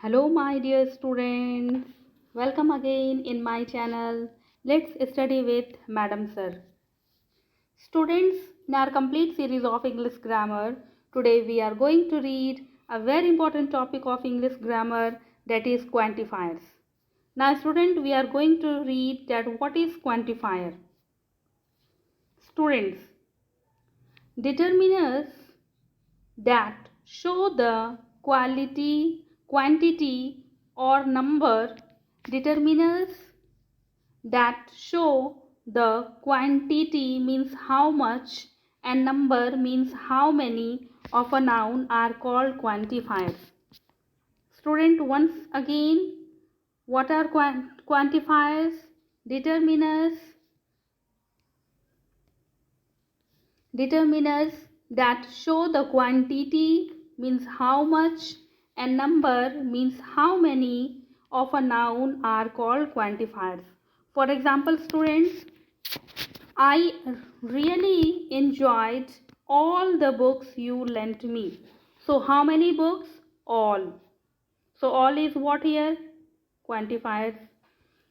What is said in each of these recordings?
Hello, my dear students. Welcome again in my channel. Let's study with Madam Sir. Students, in our complete series of English grammar, today we are going to read a very important topic of English grammar, that is quantifiers. Now, student, we are going to read that what is quantifier. Students, determiners that show the quantity or number. Determiners that show the quantity means how much and number means how many of a noun are called quantifiers. Student, once again, what are quantifiers? Determiners. Determiners that show the quantity means how much and number means how many of a noun are called quantifiers. For example, students, I really enjoyed all the books you lent me. So how many books? All. So all is what here? Quantifiers.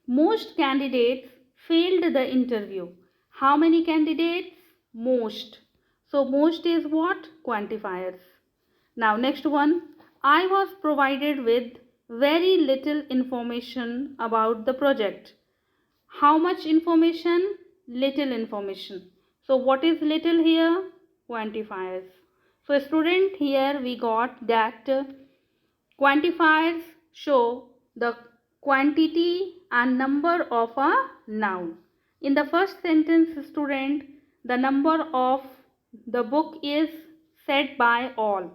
Most candidates failed the interview. How many candidates? Most. So most is what? Quantifiers. Now next one. I was provided with very little information about the project. How much information? Little information. So what is little here? Quantifiers. So student, here we got that quantifiers show the quantity and number of a noun. In the first sentence, student, the number of the book is said by all.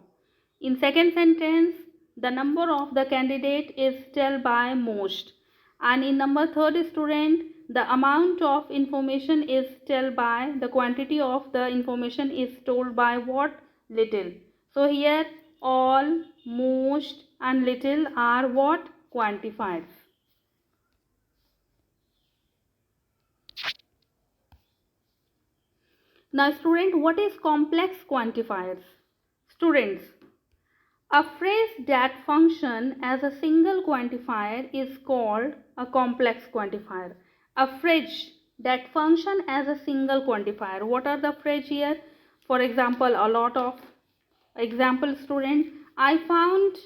In second sentence, the number of the candidate is told by most. And in number third, student, the amount of information is told by, the quantity of the information is told by what? Little. So here all, most and little are what? Quantifiers. Now student, what is complex quantifiers? Students, a phrase that functions as a single quantifier is called a complex quantifier. A phrase that functions as a single quantifier. What are the phrases here? For example, a lot of. Example, student, I found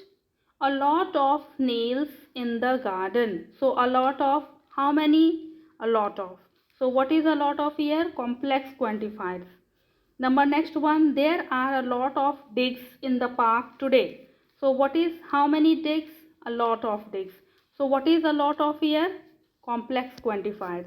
a lot of snails in the garden. So a lot of, how many? A lot of. So what is a lot of here? Complex quantifiers. Number next one, there are a lot of digs in the park today. So what is, how many digs? A lot of digs. So what is a lot of here? Complex quantifiers.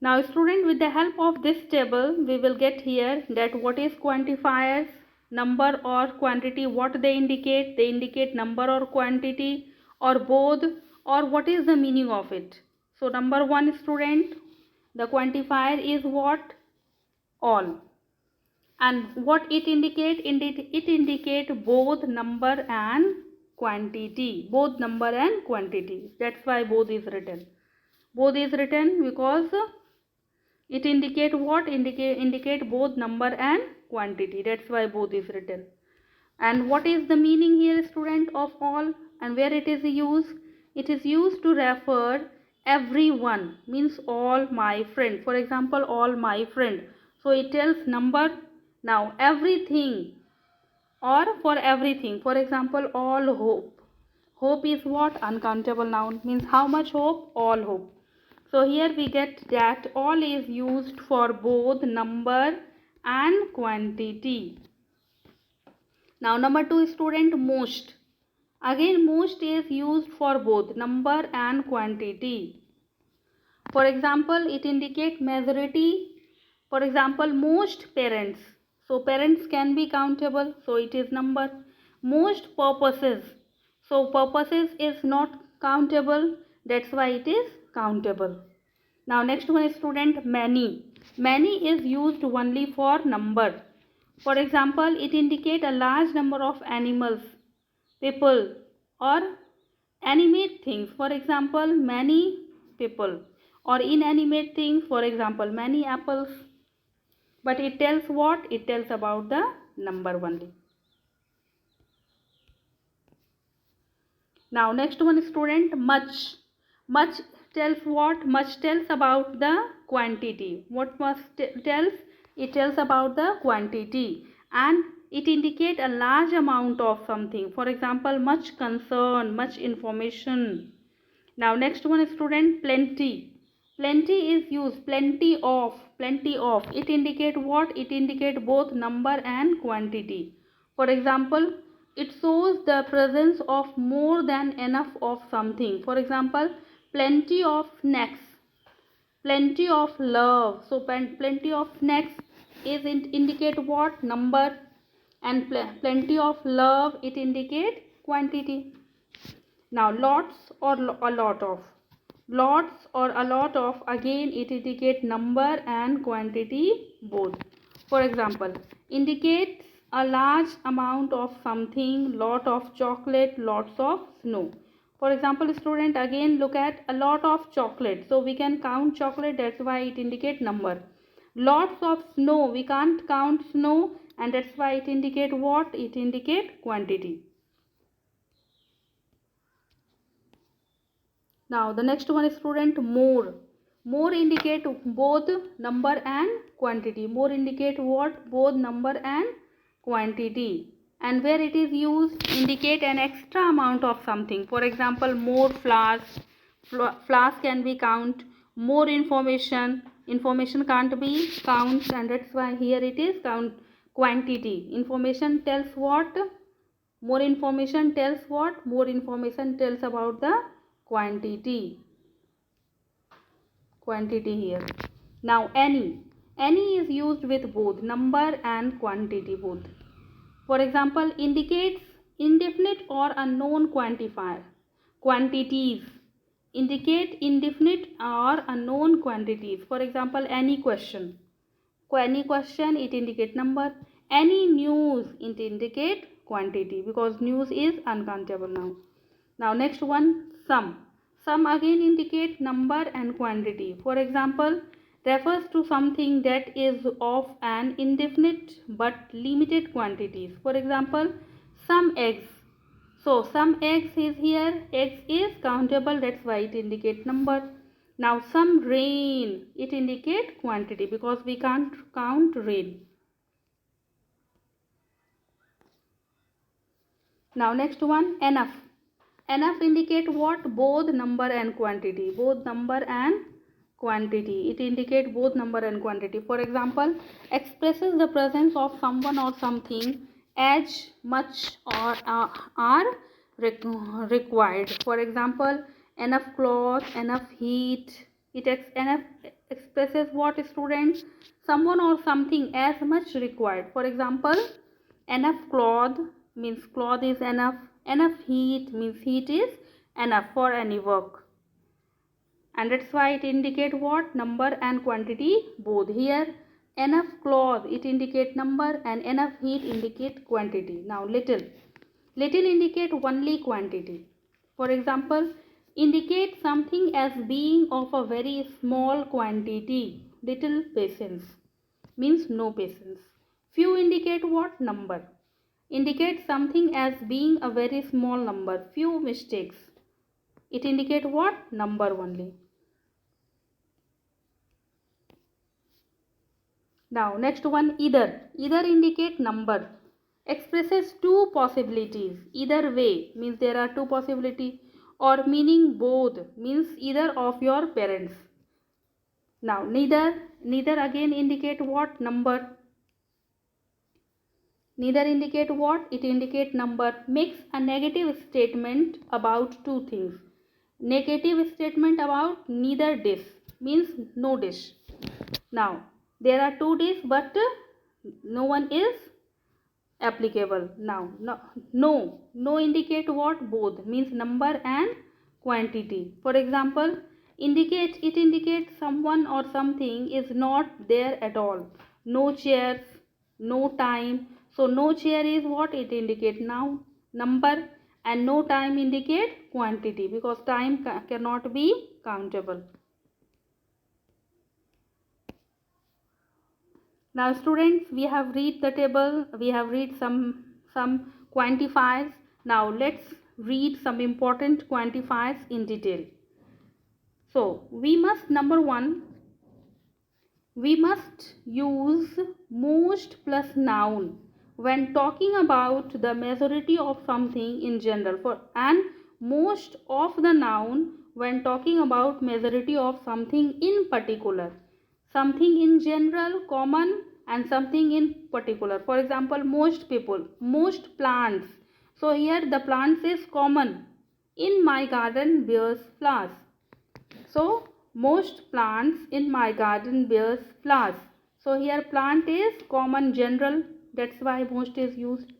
Now student, with the help of this table, we will get here that what is quantifiers, number or quantity, what they indicate. They indicate number or quantity or both, or what is the meaning of it. So number one, student, the quantifier is what? All. And what it indicate? It indicate both number and quantity. Both number and quantity. That's why both is written. Both is written because it indicate what? Indicate both number and quantity. That's why both is written. And what is the meaning here, student, of all, and where it is used? It is used to refer everyone, means all my friend. For example, all my friend. So it tells number. Now everything or for everything. For example, all hope. Hope is what? Uncountable noun, means how much hope? All hope. So here we get that all is used for both number and quantity. Now number two, student, most. Again, most is used for both number and quantity. For example, it indicates majority. For example, most parents. So parents can be countable. So it is number. Most purposes. So purposes is not countable. That's why it is countable. Now next one is, student, many. Many is used only for number. For example, it indicates a large number of animals, people or animate things. For example, many people, or inanimate things. For example, many apples. But it tells what? It tells about the number only. Now next one, student, much. Much tells what? Much tells about the quantity. What much tells? It tells about the quantity, and it indicates a large amount of something. For example, much concern, much information. Now next one, student, plenty. Plenty is used, plenty of, plenty of. It indicate what? It indicate both number and quantity. For example, it shows the presence of more than enough of something. For example, plenty of snacks, plenty of love. So plenty of snacks is indicate what? Number, and plenty of love, it indicate quantity. Now lots or a lot of. Lots or a lot of, again it indicates number and quantity both. For example, indicates a large amount of something, lot of chocolate, lots of snow. For example, student, again look at a lot of chocolate. So we can count chocolate, that's why it indicates number. Lots of snow, we can't count snow, and that's why it indicates what? It indicates quantity. Now the next one is, student, more. More indicate both number and quantity. More indicate what? Both number and quantity. And where it is used, indicate an extra amount of something. For example, more flowers. Flowers can be count. More information. Information can't be count, and that's why here it is count quantity. Information tells what? More information tells what? More information tells about the quantity here. Now any is used with both number and quantity both. For example, indicates indefinite or unknown quantifier. Quantities indicate indefinite or unknown quantities. For example, any question, it indicates number. Any news, it indicates quantity, because news is uncountable. Now next one, some. Some again indicate number and quantity. For example, refers to something that is of an indefinite but limited quantities. For example, some eggs. So some eggs is here. Eggs is countable, that's why it indicates number. Now some rain, it indicates quantity, because we can't count rain. Now next one, enough. Enough indicate what? Both number and quantity. Both number and quantity. It indicates both number and quantity. For example, expresses the presence of someone or something as much or are required. For example, enough cloth, enough heat. Enough expresses what, students? Someone or something as much required. For example, enough cloth means cloth is enough. Enough heat means heat is enough for any work. And that's why it indicates what? Number and quantity both. Here enough cloth, it indicates number, and enough heat indicate quantity. Now little. Little indicate only quantity. For example, indicate something as being of a very small quantity. Little patience means no patience. Few indicate what? Number. Indicate something as being a very small number. Few mistakes. It indicate what? Number only. Now next one, either. Either indicate number. Expresses two possibilities. Either way means there are two possibilities, or meaning both means either of your parents. Now neither again indicate what? Number. Neither indicate what? It indicate number. Makes a negative statement about two things. Negative statement about neither dish means no dish. Now there are two dishes, but no one is applicable. Now no indicate what? Both means number and quantity. For example, it indicates someone or something is not there at all. No chairs, no time. So no chair is what? It indicates now number, and no time indicate quantity, because time cannot be countable. Now students, we have read the table, we have read some quantifiers. Now let's read some important quantifiers in detail. So we must, number one, we must use most plus noun when talking about the majority of something in general, and most of the noun when talking about majority of something in particular. Something in general, common, and something in particular. For example, most people, most plants. So here the plants is common. In my garden bears flowers. So most plants in my garden bears flowers. So here plant is common, general, that's why most is used.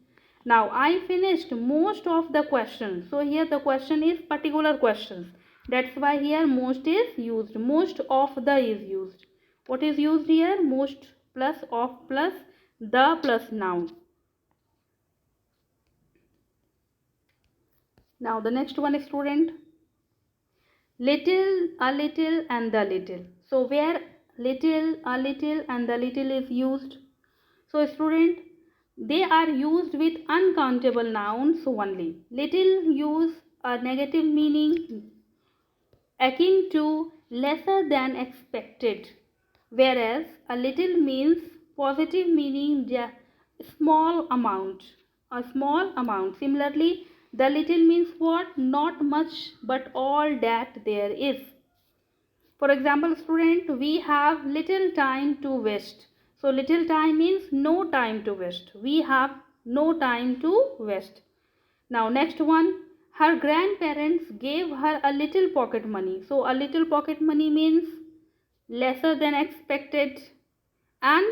Now I finished most of the questions. So here the question is particular questions. That's why here most is used. Most of the is used. What is used here? Most plus of plus the plus noun. Now the next one, student. Little, a little, and the little. So where little, a little, and the little is used? So student, they are used with uncountable nouns only. Little use a negative meaning akin to lesser than expected, whereas a little means positive meaning small amount, a small amount. Similarly, the little means what? Not much, but all that there is. For example, student, we have little time to waste. So little time means no time to waste. We have no time to waste. Now next one, her grandparents gave her a little pocket money. So a little pocket money means lesser than expected, and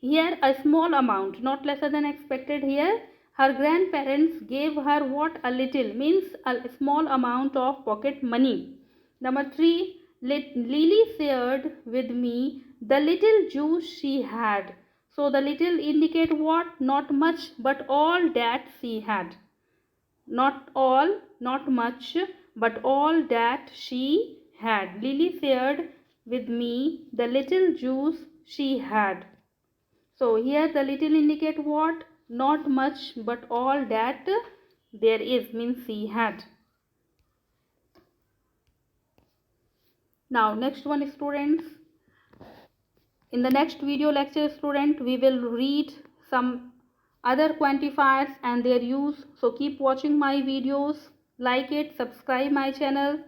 here a small amount, not lesser than expected. Here her grandparents gave her what? A little means a small amount of pocket money. Number 3, Lily shared with me the little juice she had. So the little indicate what? Not much, but all that she had. Not all, not much, but all that she had. Lily shared with me the little juice she had. So here the little indicate what? Not much, but all that there is, means she had. Now next one, students. In the next video lecture, student, we will read some other quantifiers and their use. So keep watching my videos, like it, subscribe my channel.